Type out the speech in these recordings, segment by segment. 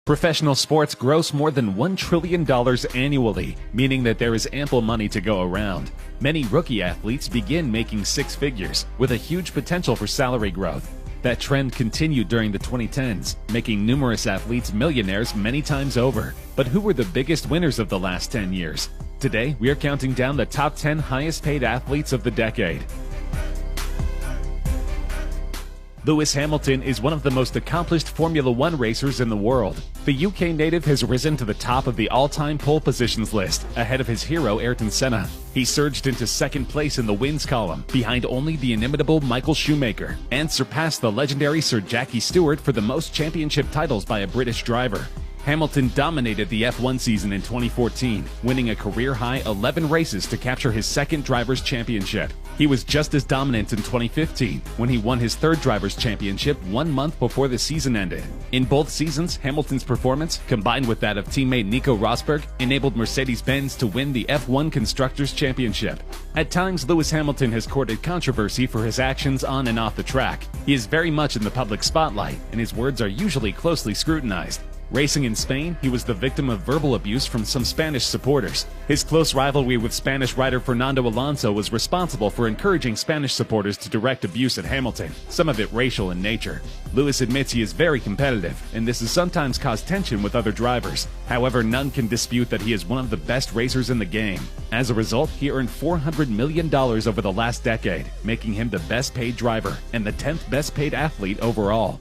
Professional sports gross more than $1 trillion annually, meaning that there is ample money to go around. Many rookie athletes begin making six figures, with a huge potential for salary growth. That trend continued during the 2010s, making numerous athletes millionaires many times over. But who were the biggest winners of the last 10 years? Today, we are counting down the top 10 highest paid athletes of the decade. Lewis Hamilton is one of the most accomplished Formula One racers in the world. The UK native has risen to the top of the all-time pole positions list, ahead of his hero Ayrton Senna. He surged into second place in the wins column, behind only the inimitable Michael Schumacher, and surpassed the legendary Sir Jackie Stewart for the most championship titles by a British driver. Hamilton dominated the F1 season in 2014, winning a career-high 11 races to capture his second Drivers' Championship. He was just as dominant in 2015, when he won his third Drivers' Championship 1 month before the season ended. In both seasons, Hamilton's performance, combined with that of teammate Nico Rosberg, enabled Mercedes-Benz to win the F1 Constructors' Championship. At times, Lewis Hamilton has courted controversy for his actions on and off the track. He is very much in the public spotlight, and his words are usually closely scrutinized. Racing in Spain, he was the victim of verbal abuse from some Spanish supporters. His close rivalry with Spanish rider Fernando Alonso was responsible for encouraging Spanish supporters to direct abuse at Hamilton, some of it racial in nature. Lewis admits he is very competitive, and this has sometimes caused tension with other drivers. However, none can dispute that he is one of the best racers in the game. As a result, he earned $400 million over the last decade, making him the best paid driver and the 10th best paid athlete overall.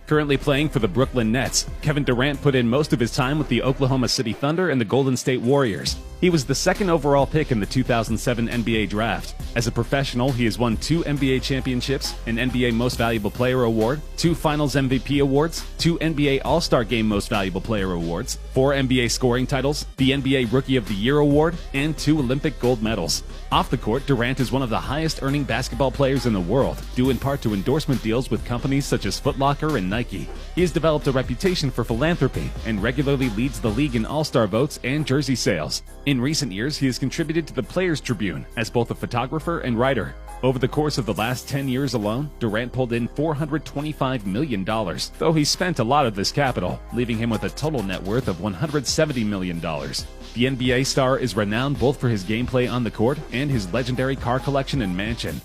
Currently playing for the Brooklyn Nets, Kevin Durant put in most of his time with the Oklahoma City Thunder and the Golden State Warriors. He was the second overall pick in the 2007 NBA Draft. As a professional, he has won 2 NBA championships, an NBA Most Valuable Player Award, 2 Finals MVP awards, 2 NBA All-Star Game Most Valuable Player Awards, 4 NBA scoring titles, the NBA Rookie of the Year Award, and 2 Olympic gold medals. Off the court, Durant is one of the highest-earning basketball players in the world, due in part to endorsement deals with companies such as Foot Locker and Nike. He has developed a reputation for philanthropy and regularly leads the league in All-Star votes and jersey sales. In recent years, he has contributed to the Players Tribune as both a photographer and writer. Over the course of the last 10 years alone, Durant pulled in $425 million, though he spent a lot of this capital, leaving him with a total net worth of $170 million. The NBA star is renowned both for his gameplay on the court and his legendary car collection and mansion.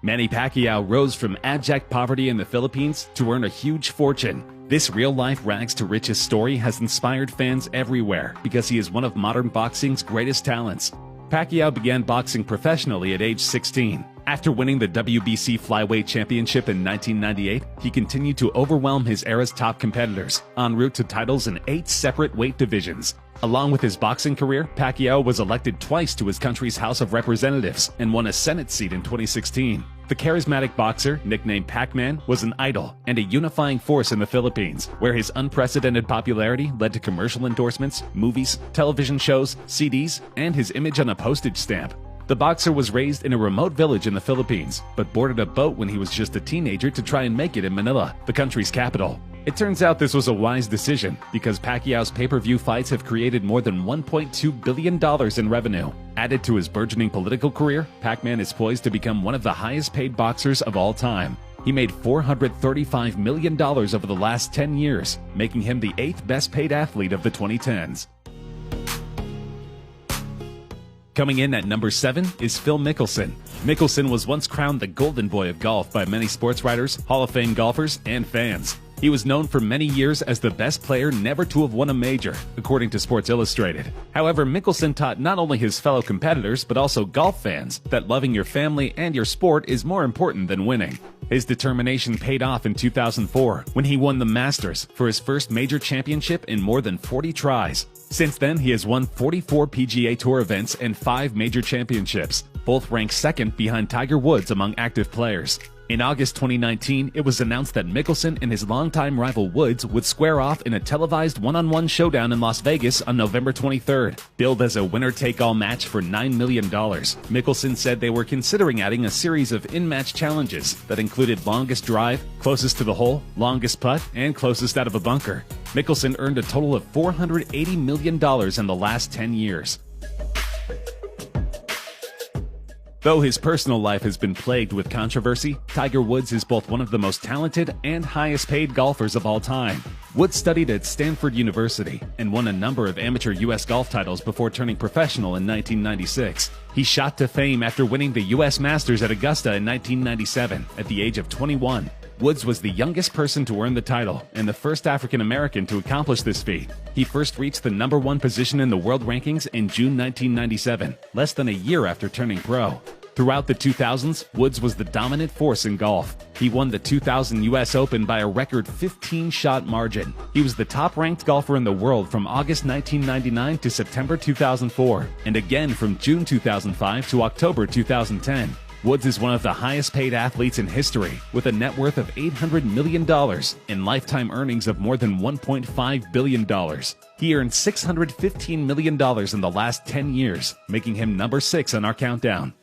Manny Pacquiao rose from abject poverty in the Philippines to earn a huge fortune. This real-life rags-to-riches story has inspired fans everywhere because he is one of modern boxing's greatest talents. Pacquiao began boxing professionally at age 16. After winning the WBC Flyweight Championship in 1998, he continued to overwhelm his era's top competitors, en route to titles in 8 separate weight divisions. Along with his boxing career, Pacquiao was elected twice to his country's House of Representatives and won a Senate seat in 2016. The charismatic boxer, nicknamed Pac-Man, was an idol and a unifying force in the Philippines, where his unprecedented popularity led to commercial endorsements, movies, television shows, CDs, and his image on a postage stamp. The boxer was raised in a remote village in the Philippines, but boarded a boat when he was just a teenager to try and make it in Manila, the country's capital. It turns out this was a wise decision, because Pacquiao's pay-per-view fights have created more than $1.2 billion in revenue. Added to his burgeoning political career, Pac-Man is poised to become one of the highest-paid boxers of all time. He made $435 million over the last 10 years, making him the 8th best-paid athlete of the 2010s. Coming in at number 7 is Phil Mickelson. Mickelson was once crowned the golden boy of golf by many sports writers, Hall of Fame golfers, and fans. He was known for many years as the best player never to have won a major, according to Sports Illustrated. However, Mickelson taught not only his fellow competitors, but also golf fans, that loving your family and your sport is more important than winning. His determination paid off in 2004, when he won the Masters for his first major championship in more than 40 tries. Since then, he has won 44 PGA Tour events and 5 major championships, both ranked second behind Tiger Woods among active players. In August 2019, it was announced that Mickelson and his longtime rival Woods would square off in a televised one-on-one showdown in Las Vegas on November 23rd. Billed as a winner-take-all match for $9 million, Mickelson said they were considering adding a series of in-match challenges that included longest drive, closest to the hole, longest putt, and closest out of a bunker. Mickelson earned a total of $480 million in the last 10 years. Though his personal life has been plagued with controversy, Tiger Woods is both one of the most talented and highest-paid golfers of all time. Woods studied at Stanford University and won a number of amateur U.S. golf titles before turning professional in 1996. He shot to fame after winning the U.S. Masters at Augusta in 1997 at the age of 21. Woods was the youngest person to earn the title and the first African American to accomplish this feat. He first reached the #1 position in the world rankings in June 1997, less than a year after turning pro. Throughout the 2000s, Woods was the dominant force in golf. He won the 2000 U.S. Open by a record 15-shot margin. He was the top-ranked golfer in the world from August 1999 to September 2004, and again from June 2005 to October 2010. Woods is one of the highest-paid athletes in history, with a net worth of $800 million and lifetime earnings of more than $1.5 billion. He earned $615 million in the last 10 years, making him number 6 on our countdown.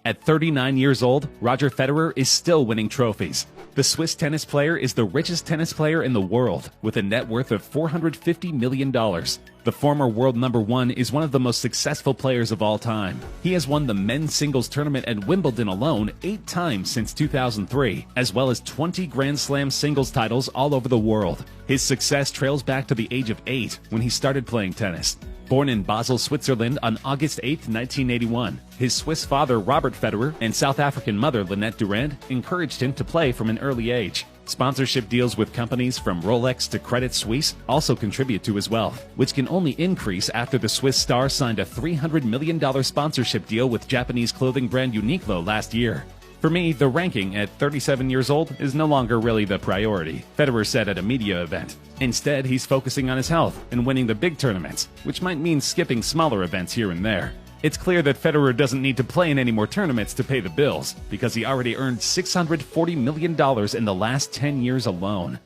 At 39 years old, Roger Federer is still winning trophies. The Swiss tennis player is the richest tennis player in the world, with a net worth of $450 million. The former world #1 is one of the most successful players of all time. He has won the men's singles tournament at Wimbledon alone 8 times since 2003, as well as 20 Grand Slam singles titles all over the world. His success trails back to the age of 8, when he started playing tennis. Born in Basel, Switzerland on August 8, 1981, his Swiss father Robert Federer and South African mother Lynette Durand encouraged him to play from an early age. Sponsorship deals with companies from Rolex to Credit Suisse also contribute to his wealth, which can only increase after the Swiss star signed a $300 million sponsorship deal with Japanese clothing brand Uniqlo last year. For me, the ranking at 37 years old is no longer really the priority, Federer said at a media event. Instead, he's focusing on his health and winning the big tournaments, which might mean skipping smaller events here and there. It's clear that Federer doesn't need to play in any more tournaments to pay the bills, because he already earned $640 million in the last 10 years alone.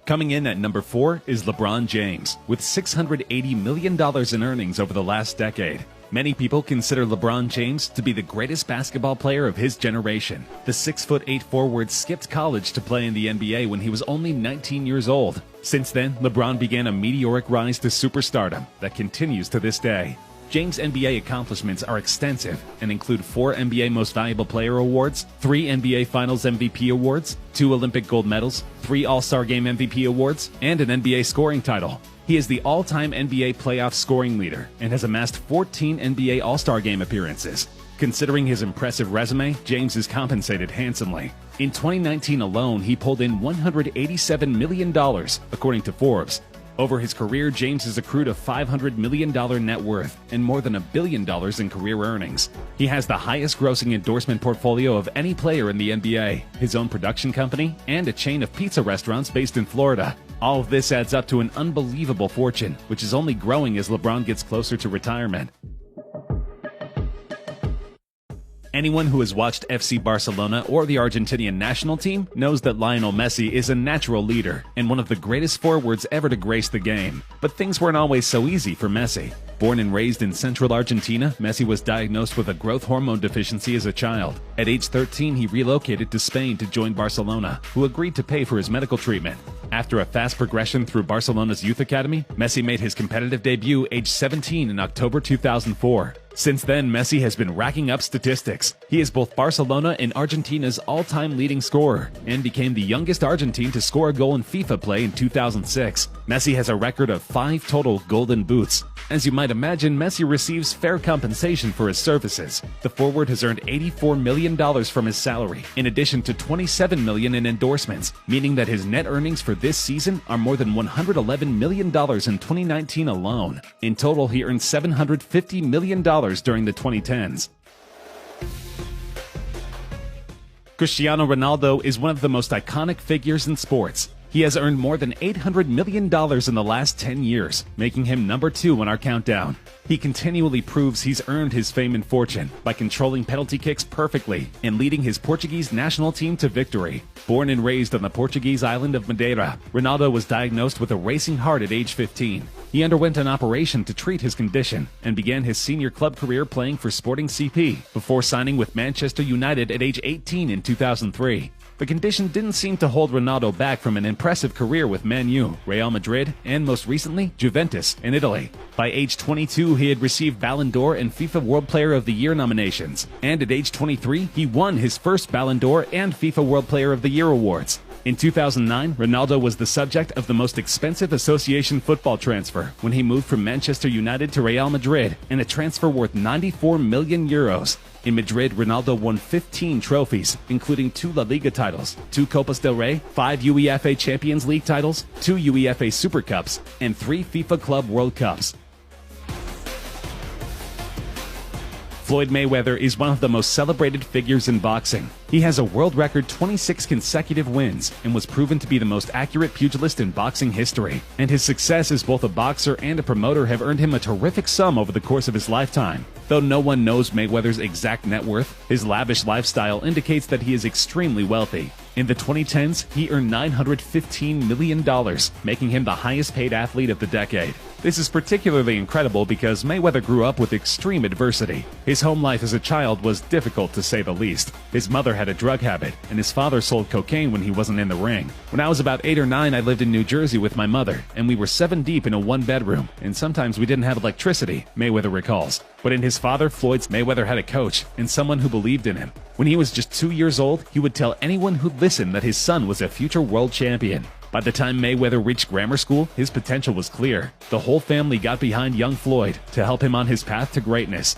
Coming in at number 4 is LeBron James, with $680 million in earnings over the last decade. Many people consider LeBron James to be the greatest basketball player of his generation. The 6'8" forward skipped college to play in the NBA when he was only 19 years old. Since then, LeBron began a meteoric rise to superstardom that continues to this day. James' NBA accomplishments are extensive and include 4 NBA Most Valuable Player awards, 3 NBA Finals MVP awards, 2 Olympic gold medals, 3 All-Star Game MVP awards, and an NBA scoring title. He is the all-time NBA playoff scoring leader and has amassed 14 NBA All-Star Game appearances. Considering his impressive resume, James is compensated handsomely. In 2019 alone, he pulled in $187 million, according to Forbes. Over his career, James has accrued a $500 million net worth and more than $1 billion in career earnings. He has the highest grossing endorsement portfolio of any player in the NBA, his own production company, and a chain of pizza restaurants based in Florida. All of this adds up to an unbelievable fortune, which is only growing as LeBron gets closer to retirement. Anyone who has watched FC Barcelona or the Argentinian national team knows that Lionel Messi is a natural leader and one of the greatest forwards ever to grace the game. But things weren't always so easy for Messi. Born and raised in central Argentina, Messi was diagnosed with a growth hormone deficiency as a child. At age 13, he relocated to Spain to join Barcelona, who agreed to pay for his medical treatment. After a fast progression through Barcelona's youth academy, Messi made his competitive debut age 17 in October 2004. Since then, Messi has been racking up statistics. He is both Barcelona and Argentina's all-time leading scorer and became the youngest Argentine to score a goal in FIFA play in 2006. Messi has a record of 5 total golden boots. As you might imagine, Messi receives fair compensation for his services. The forward has earned $84 million from his salary, in addition to $27 million in endorsements, meaning that his net earnings for this season are more than $111 million in 2019 alone. In total, he earned $750 million during the 2010s. Cristiano Ronaldo is one of the most iconic figures in sports. He has earned more than $800 million in the last 10 years, making him number 2 on our countdown. He continually proves he's earned his fame and fortune by controlling penalty kicks perfectly and leading his Portuguese national team to victory. Born and raised on the Portuguese island of Madeira, Ronaldo was diagnosed with a racing heart at age 15. He underwent an operation to treat his condition and began his senior club career playing for Sporting CP before signing with Manchester United at age 18 in 2003. The condition didn't seem to hold Ronaldo back from an impressive career with Man U, Real Madrid, and most recently, Juventus in Italy. By age 22, he had received Ballon d'Or and FIFA World Player of the Year nominations, and at age 23, he won his first Ballon d'Or and FIFA World Player of the Year awards. In 2009, Ronaldo was the subject of the most expensive association football transfer when he moved from Manchester United to Real Madrid in a transfer worth 94 million euros. In Madrid, Ronaldo won 15 trophies, including 2 La Liga titles, 2 Copas del Rey, 5 UEFA Champions League titles, 2 UEFA Super Cups, and 3 FIFA Club World Cups. Floyd Mayweather is one of the most celebrated figures in boxing. He has a world record 26 consecutive wins and was proven to be the most accurate pugilist in boxing history. And his success as both a boxer and a promoter have earned him a terrific sum over the course of his lifetime. Though no one knows Mayweather's exact net worth, his lavish lifestyle indicates that he is extremely wealthy. In the 2010s, he earned $915 million, making him the highest paid athlete of the decade. This is particularly incredible because Mayweather grew up with extreme adversity. His home life as a child was difficult to say the least. His mother had a drug habit, and his father sold cocaine when he wasn't in the ring. When I was about 8 or 9, I lived in New Jersey with my mother, and we were 7 deep in a 1-bedroom, and sometimes we didn't have electricity, Mayweather recalls. But in his father, Floyd's, Mayweather had a coach and someone who believed in him. When he was just 2 years old, he would tell anyone who'd listen that his son was a future world champion. By the time Mayweather reached grammar school, his potential was clear. The whole family got behind young Floyd to help him on his path to greatness.